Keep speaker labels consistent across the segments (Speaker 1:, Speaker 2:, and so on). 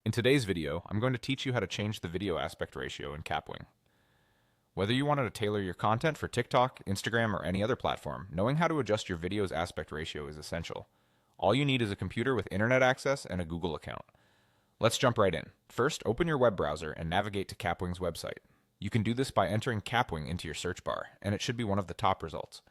Speaker 1: In today's video, I'm going to teach you how to change the video aspect ratio in Kapwing. Whether you wanted to tailor your content for TikTok, Instagram, or any other platform, knowing how to adjust your video's aspect ratio is essential. All you need is a computer with internet access and a Google account. Let's jump right in. First, open your web browser and navigate to Kapwing's website. You can do this by entering Kapwing into your search bar, and it should be one of the top results.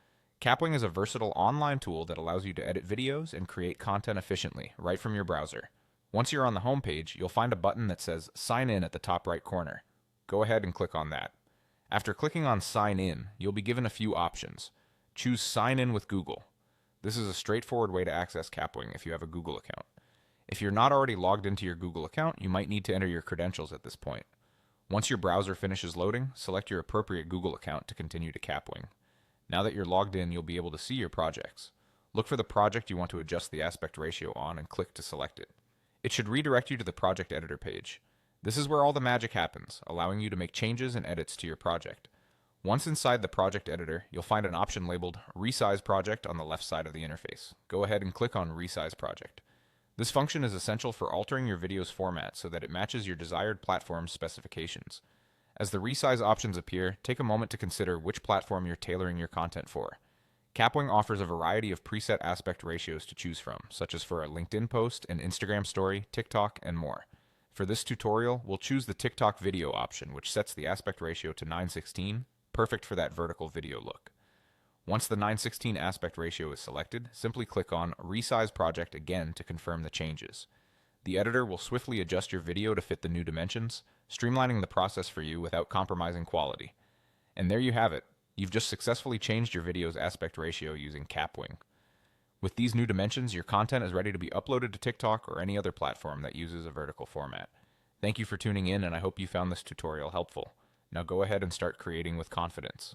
Speaker 1: Kapwing is a versatile online tool that allows you to edit videos and create content efficiently, right from your browser. Once you're on the home page, you'll find a button that says Sign In at the top right corner. Go ahead and click on that. After clicking on Sign In, you'll be given a few options. Choose Sign In with Google. This is a straightforward way to access Kapwing if you have a Google account. If you're not already logged into your Google account, you might need to enter your credentials at this point. Once your browser finishes loading, select your appropriate Google account to continue to Kapwing. Now that you're logged in, you'll be able to see your projects. Look for the project you want to adjust the aspect ratio on and click to select it. It should redirect you to the project editor page. This is where all the magic happens, allowing you to make changes and edits to your project. Once inside the project editor, you'll find an option labeled Resize Project on the left side of the interface. Go ahead and click on Resize Project. This function is essential for altering your video's format so that it matches your desired platform's specifications. As the resize options appear, take a moment to consider which platform you're tailoring your content for. Kapwing offers a variety of preset aspect ratios to choose from, such as for a LinkedIn post, an Instagram story, TikTok, and more. For this tutorial, we'll choose the TikTok video option, which sets the aspect ratio to 9:16, perfect for that vertical video look. Once the 9:16 aspect ratio is selected, simply click on Resize Project again to confirm the changes. The editor will swiftly adjust your video to fit the new dimensions, streamlining the process for you without compromising quality. And there you have it. You've just successfully changed your video's aspect ratio using Kapwing. With these new dimensions, your content is ready to be uploaded to TikTok or any other platform that uses a vertical format. Thank you for tuning in, and I hope you found this tutorial helpful. Now go ahead and start creating with confidence.